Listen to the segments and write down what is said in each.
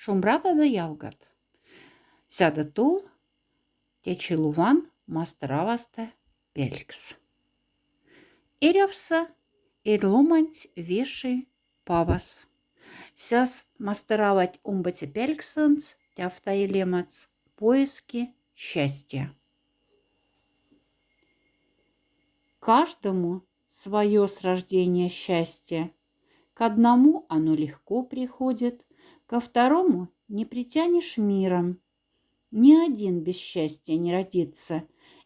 Шумбрата да ялгат. Сяда тул, течилуван мастраваста пелькс. Эрявса эрлуманть веши павас. Сяс мастеровать умбати пельксанц, тяфта и лемац, поиски счастья. Каждому свое с рождения счастье. К одному оно легко приходит, ко второму не притянешь миром. Ни один без счастья не родится,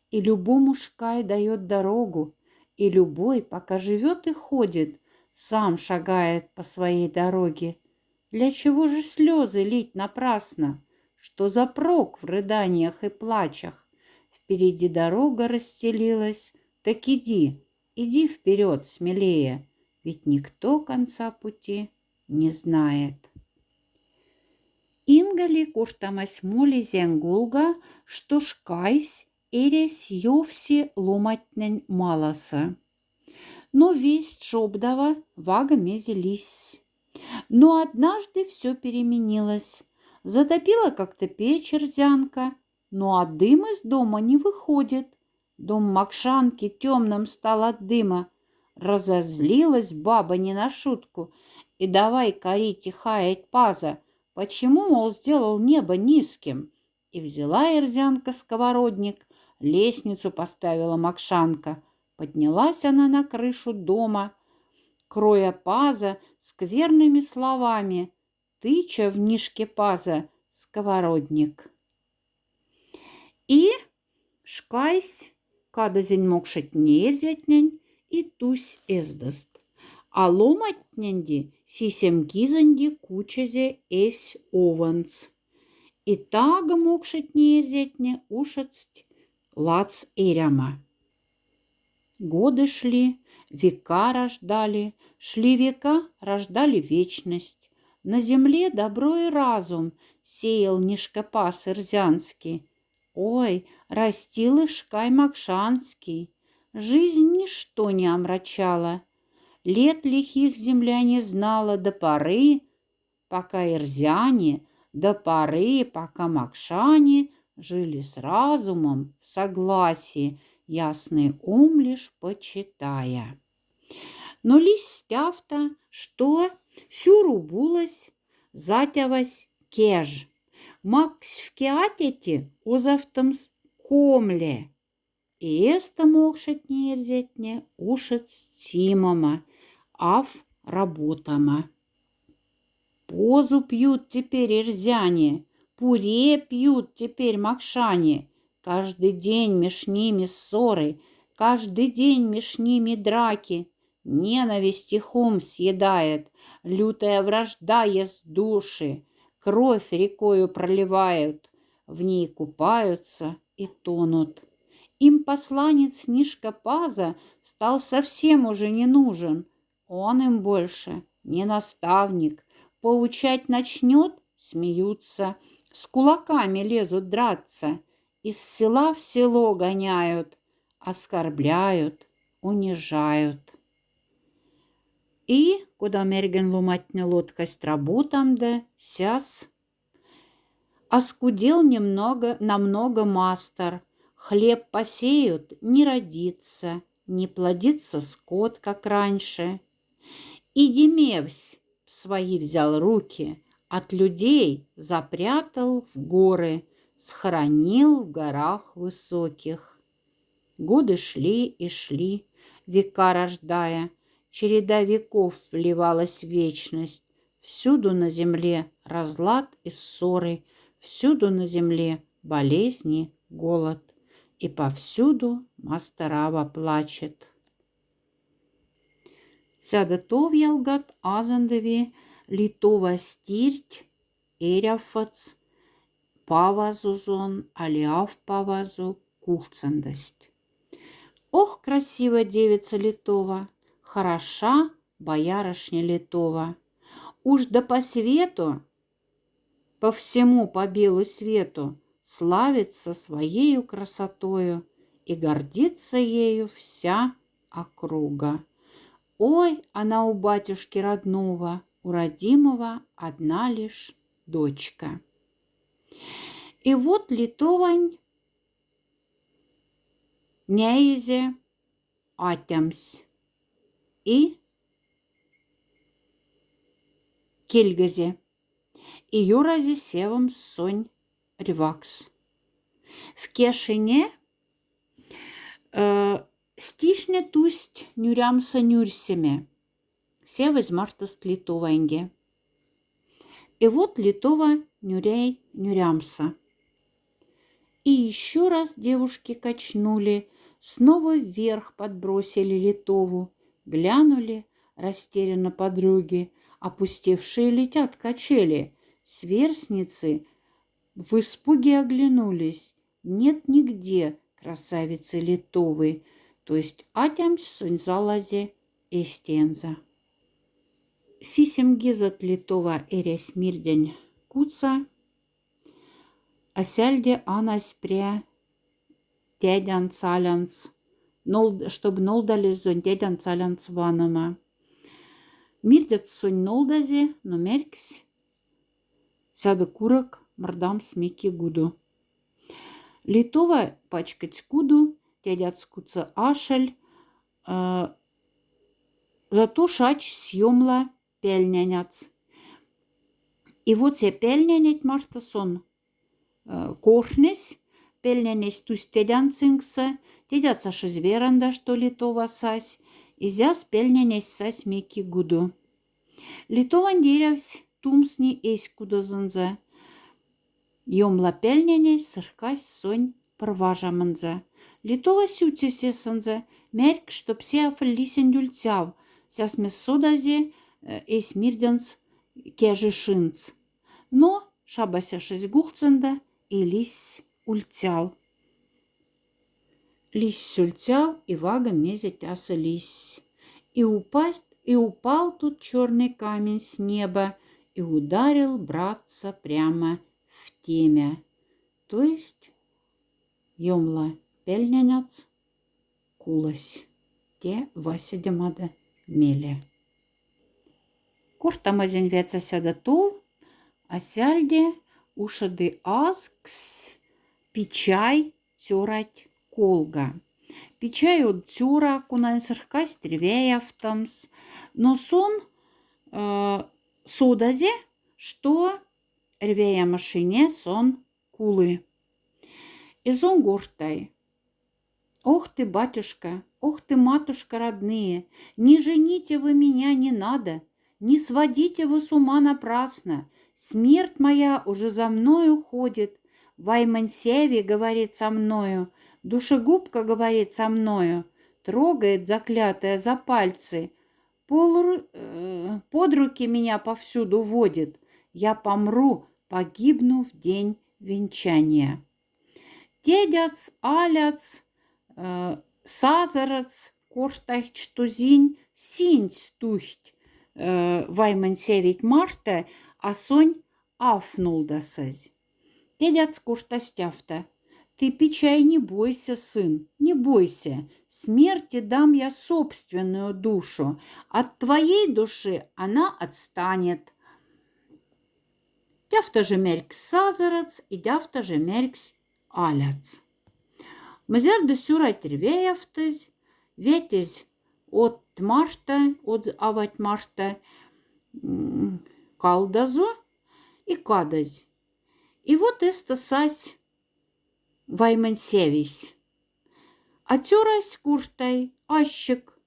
и любому шкай дает дорогу, и любой, пока живет и ходит, сам шагает по своей дороге. Для чего же слезы лить напрасно? Что за прок в рыданиях и плачах? Впереди дорога расстелилась, так иди, иди вперед смелее, ведь никто конца пути не знает. Ингали куштамась моли зенгулга, что шкайсь эрес йовси ломатнень маласа. Но весть шобдава вага мезелись. Но однажды все переменилось. Затопила как-то печь рзянка, но от дым из дома не выходит. Дом Макшанки темным стал от дыма. Разозлилась баба не на шутку и давай корить и хаять паза. Почему, мол, сделал небо низким? И взяла Эрзянка сковородник, лестницу поставила Макшанка. Поднялась она на крышу дома, кроя паза скверными словами, тыча в нишке паза сковородник. И шкайсь, кадазень мокшать нерзятнень, и тусь эздаст. А ломатненди сисем гизанди кучазе эсь ованс. И тага мокшать нерзятне ушацть лац эряма. Годы шли, века рождали, шли века, рождали вечность. На земле добро и разум сеял Нишкопас Ирзянский. Ой, растил Ишкай Макшанский. Жизнь ничто не омрачала. Лет лихих земля не знала до поры, пока ирзяне, до поры, пока макшане жили с разумом в согласии, ясный ум лишь почитая. Но листяв-то, что сюрубулась, затявась кеж. Макс в кеатете озавтомс комле. И эста мокшет нерзетне ушет стимома, ав работама. Позу пьют теперь ирзяне, пуре пьют теперь макшане. Каждый день меж ними ссоры, каждый день меж ними драки. Ненависть их ум съедает, лютая вражда ест души. Кровь рекою проливают, в ней купаются и тонут. Им посланец Нишкопаза стал совсем уже не нужен. Он им больше не наставник. Поучать начнет — смеются, с кулаками лезут драться. Из села в село гоняют, оскорбляют, унижают. И, куда мерген ломатня лодкость работам да, сяс, оскудел немного, намного мастер. Хлеб посеют, не родится, не плодится скот, как раньше. И Демевсь в свои взял руки, от людей запрятал в горы, схоронил в горах высоких. Годы шли и шли, века рождая, череда веков вливалась в вечность. Всюду на земле разлад и ссоры, всюду на земле болезни, голод. И повсюду Мастерава плачет. Сяда тов ялгат азандеви литова стирть эряфац павазузон алиав павазу кухцандасть. Ох, красивая девица Литова, хороша боярышня Литова. Уж да по свету, по всему по белу свету, славится своею красотою, и гордится ею вся округа. Ой, она у батюшки родного, у родимого одна лишь дочка. И вот литовань неизе атямс и кельгазе, и юразе севам сонь ревакс. В кешине стишне тусть нюрямса нюрсеме, севаз мартаст литованге. И вот Литова нюрей нюрямса. И еще раз девушки качнули, снова вверх подбросили Литову, глянули растерянно подруги, опустевшие летят качели. Сверстницы в испуге оглянулись. Нет нигде красавицы Литовы, то есть атямс соньзалазе эстенза. Сисемгизат Литова эрес мирдень куца, асяльде анась пре тедян цалянц, чтобы нолдали зон тедян цалянц ванама. Мирдят сонь нолдазе, но меркс сяда курок мордам смеки гуду. Литова пачкать куду, тедят скуца ашель, зато шач съемла пельняняц. И вот се пельнянять марта сон корнес, пельнянесь тусь тедянцинкса, тедяца шизверанда, что Литова сась, и зяс пельнянесь сась меки гуду. Литован деревсь тумсни эсь кудозынза, йомла пельнянесь сыркась сонь проважамынза. Литова сютесесынза, мерк, чтоб се афлисен дюльцяв, сяс месодазе эсь мирденц кежишинц. Но шабася шизгухцында и лись ульцял. Лись ульцял, и вага мезе тяса лись. И упал тут черный камень с неба и ударил братца прямо в темя. То есть йомла пельняняц кулась. Те Вася демада меле. Коштамазен веца сяда тул, а сяльде ушады аскс пичай тюрать колга. Пичай от тюра кунан сыркась тревеявтамс, но сон содазе, что рвея машине сон кулы. И сон гортай. Ох ты, батюшка, ох ты, матушка родные, не жените вы меня, не надо, не сводите вы с ума напрасно. Смерть моя уже за мною ходит, Ваймансеви говорит со мною, душегубка говорит со мною, трогает заклятая за пальцы, под руки меня повсюду водит. Я помру, погибну в день венчания. Тедяц, аляц, сазарац, корштахт, что зинь, синь стухть, Ваймансевить Марта, а сонь афнулдасазь. Тедяц коштастявта. Ты, печай, не бойся, сын, не бойся. Смерти дам я собственную душу. От твоей души она отстанет. Тявта же меркс сазарац и тявта же меркс аляц. Мзерда сюра тервеявтыз, ветезь от марта, от авать марта, калдазу и кадазь. И вот эста сась Ваймансевись. Атюрась куртай, ащик,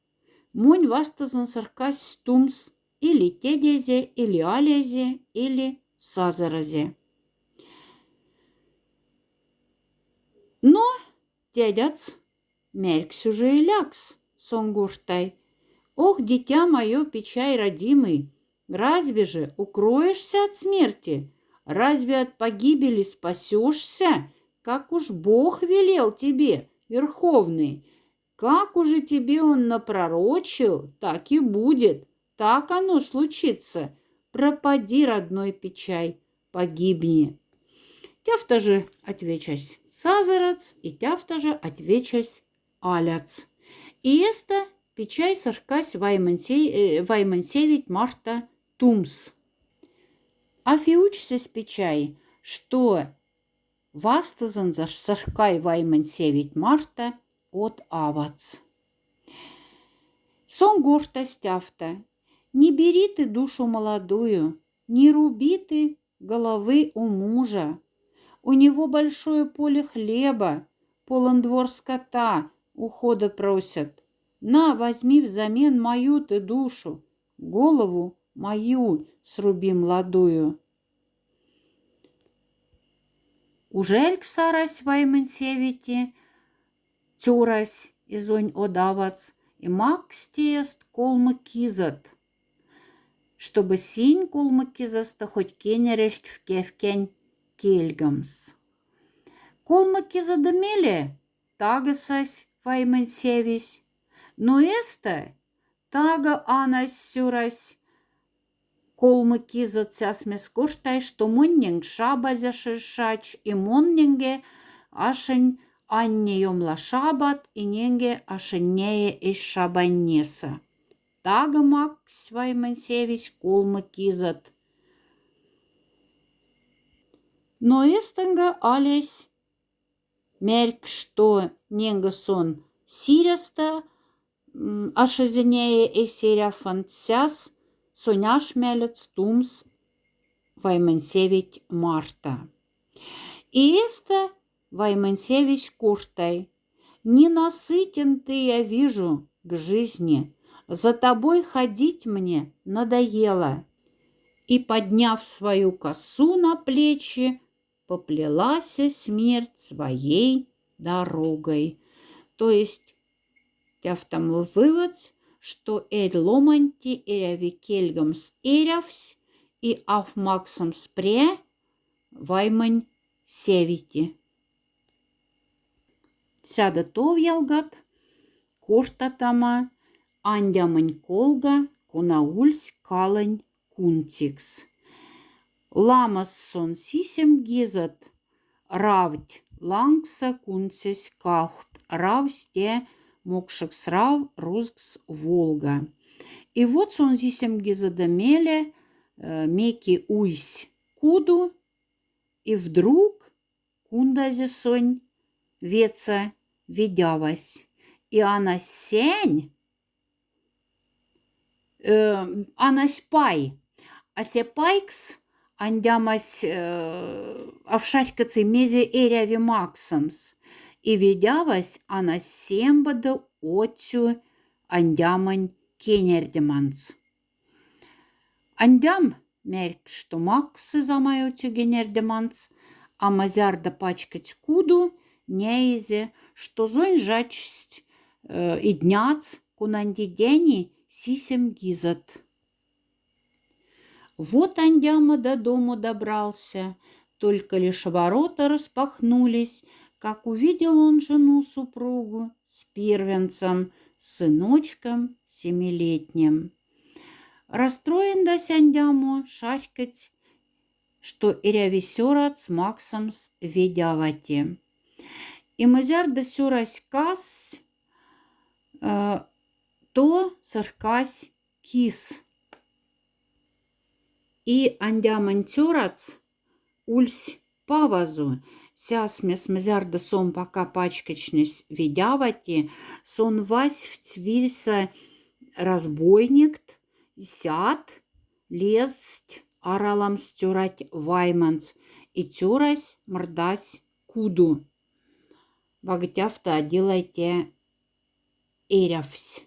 мунь вастазан саркась стумс, или тедезе, или алезе, или сазаразе. Но тядяц меркс уже и лякс, сон гуртай. Ох, дитя мое, печай родимый, разве же укроешься от смерти? Разве от погибели спасешься? Как уж Бог велел тебе, Верховный, как уже тебе Он напророчил, так и будет, так оно случится. Пропади, родной печай, погибни. Тявта же отвечась сазарац, и тявта же отвечась аляц. И эста печай саркась Ваймансевить Марта тумс. А фиучся спечай, что вастазан за саркай вайман севить Марта от авац. Сон горта стяфта. Не бери ты душу молодую, не руби ты головы у мужа. У него большое поле хлеба, полон двор скота, ухода просят. На, возьми взамен мою ты душу, голову мою сруби молодую. Ужель ксарась ваймансевити, тюрась изонь одавац, и макс тест колмы кизат, чтобы синь колмы кизаста хоть кенереcht в кевкень кельгамс. Колмы кизадамеле, тагасась ваймансевись, но эста тага анась сюрась, колмы кизат сясмес коштай, что моннинг шабазя шишач и моннинге ашень анне йомла шабат и ненге ашеннее из шабаннеса. Тага макс ваймансевись колмы кизат. Но эстенга алесь мерк, что ненгасон сиряста, ашезенее и сиряфан сяс, соняш мелец тумс ваймансевить Марта. И эста ваймансевич куртай. Не насытен ты, я вижу, к жизни. За тобой ходить мне надоело. И, подняв свою косу на плечи, поплелась смерть своей дорогой. То есть, тяфтам вывод, что ломанти эряви кельгамс эрявсь и афмаксам спре ваймань севити. Сяда тов ялгат, коштатама, андямань колга, кунаульсь калань кунтикс. Ламас сон сисем гизат, равдь лангса кунцесь калхт, равсте мокшекс рав рузгс Волга. И вот сон сисем гизадамеле, меки уйсь куду, и вдруг кундазе сонь веца видявась, и она сень, анась пай, асе пайкс, андямась авшарькацы мезе эряви максамс, и видявась она сембада отцю андямань кенердеманс. Андям мерк, что максы замаютю генердеманс, а мазярда пачкать куду, неизе, что зонь жачсть и дняц кунанди дени сисем гизат. Вот Андяма до дому добрался, только лишь ворота распахнулись, как увидел он жену-супругу с первенцем, с сыночком семилетним. Расстроен дась Андяму шарькать, что ирявисёрат с Максом с ведявати. И мазяр да сёрась кас, то саркась кис. И Андямань тёрац ульсь павазу, сясмес мазяр да сон пока пачкачнес ведявати, сон вась в цвирса разбойникт, сят, лезть, аралам стюрать вайманс, и тюрась мордась куду. Вагтявта делайте эрявсь.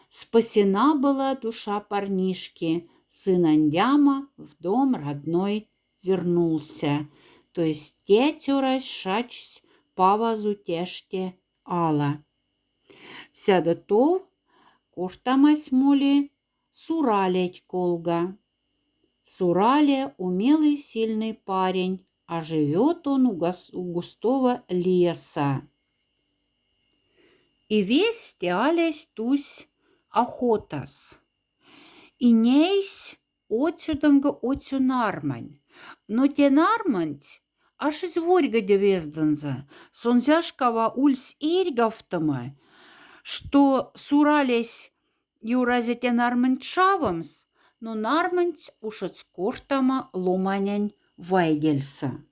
Спасена была душа парнишки, сын Андяма в дом родной вернулся. То есть те тюрась шачсь павазу теште ала. Сяда тов коштамась моли Суралеть колга. Сурале умелый сильный парень, а живет он у густого леса. И весь тялясь тусь охотас. И нейсь отсюданга отсю нармань. Но те нарманть, аж из ворьга девезданза, сонзяшкова ульс ирьгафтама, что суралесь юразите нарманть шавамс, но нарманть ушец кортама ломанянь вайгельса.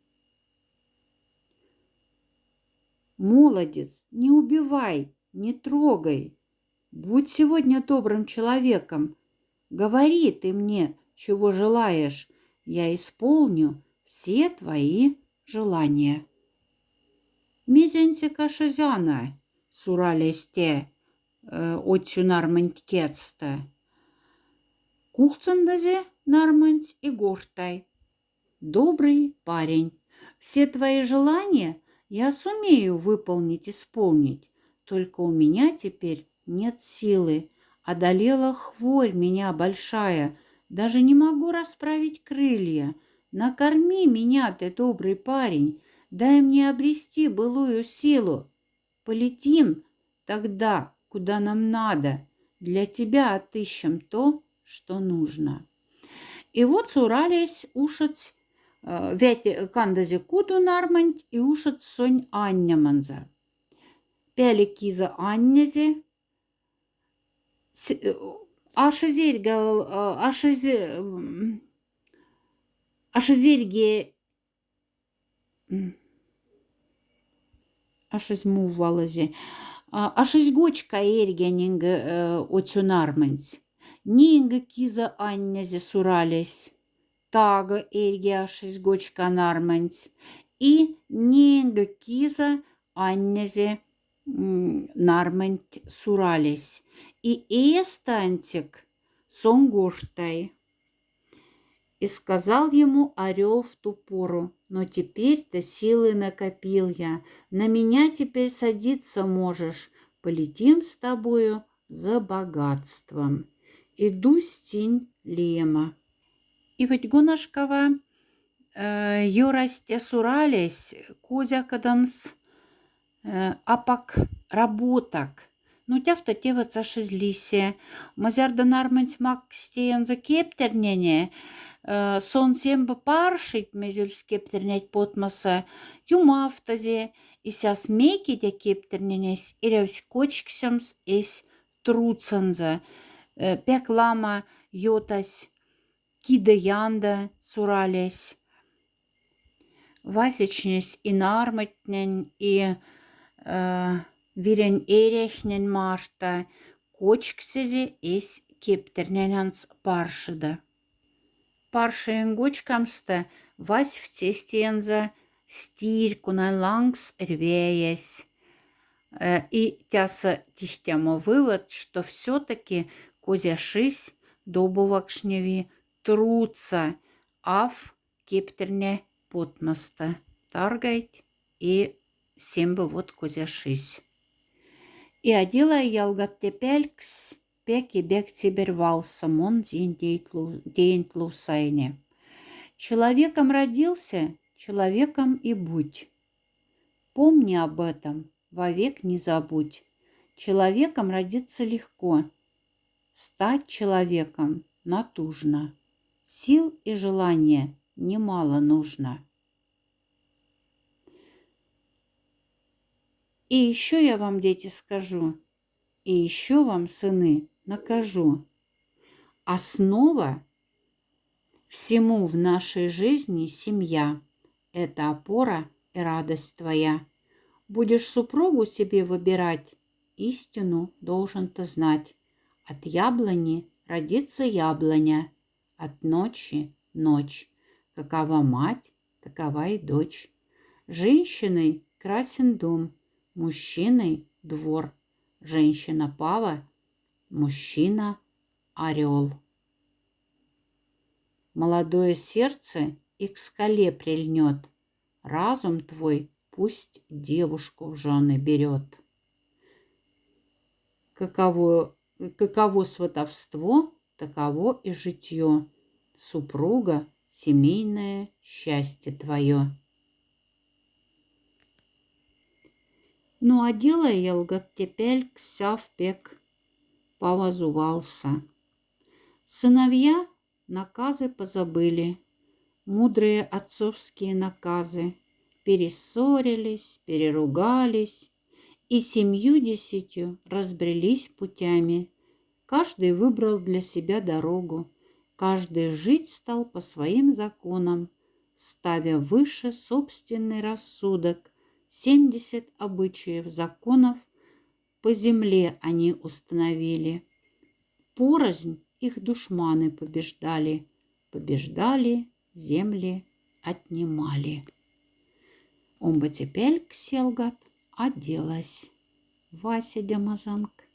Молодец, не убивай, не трогай. Будь сегодня добрым человеком. Говори ты мне, чего желаешь. Я исполню все твои желания. Мизенсе кашезяна, суралесте, отчу нарманть кетста. Кухцандазе нарманть и гортай. Добрый парень, все твои желания я сумею выполнить, исполнить. Только у меня теперь нет силы. Одолела хворь меня большая. Даже не могу расправить крылья. Накорми меня, ты добрый парень. Дай мне обрести былую силу. Полетим тогда, куда нам надо. Для тебя отыщем то, что нужно. И вот сурались ушец ведь кандазе куду нарманть и ушец сонь анняманза. Пяли киза аннязе, ашезерге ашезмувалазе, ашезгочка эргенинг отю нарманть. Нинга киза аннязе сурались. Тага эрге ашезгочка нарманть. И нинга киза аннязе нарманть сурались. И эстантик сонгоштай. И сказал ему орел в ту пору: но теперь-то силы накопил я, на меня теперь садиться можешь, полетим с тобою за богатством. Иду стень лема. И ведь гонашкова юрасте сурались, козя кадамс апак работак. Ну тяфта теваца шизлисе, мазярда нарманть мак стеян за кептернене, сон семба паршить мезюль скептернять потмаса, юмафтазе, и ся смейки де кептерненес, и ревсь кочксямс эс труцанза, пеклама йотась, кида янда сурались, васечнес и нарматнен, и вирен эрехнен марта, кочксезе эс кептерненянс паршида. Паршиен гочкамста вась в тестенза стирь кунай лангс рвеясь. И тяса тихтямо вывод, что все-таки козяшись добувакшневи труца, ав кептерне потмаста таргать и сембы вот козяшись. И одела ялгат тепелькс, пеки бег тибервался, мон день тлусайне. Человеком родился, человеком и будь. Помни об этом, вовек не забудь. Человеком родиться легко, стать человеком натужно. Сил и желания немало нужно. И еще я вам, дети, скажу, и еще вам, сыны, накажу. Основа всему в нашей жизни семья. Это опора и радость твоя. Будешь супругу себе выбирать, истину должен ты знать. От яблони родится яблоня, от ночи ночь. Какова мать, такова и дочь. Женщиной красен дом, мужчиной двор. Женщина пава, мужчина орел. Молодое сердце и к скале прильнет. Разум твой пусть девушку в жены берет. Каково сватовство, таково и житье. Супруга, семейное счастье твое. Ну, а делая елгат тепель ксяв пек повозувался. Сыновья наказы позабыли, мудрые отцовские наказы, перессорились, переругались и 70 разбрелись путями. Каждый выбрал для себя дорогу. Каждый жить стал по своим законам, ставя выше собственный рассудок. 70 обычаев, законов по земле они установили. Порознь их душманы побеждали, побеждали, земли отнимали. Омбатепель кселгат оделась. Вася Демазанг.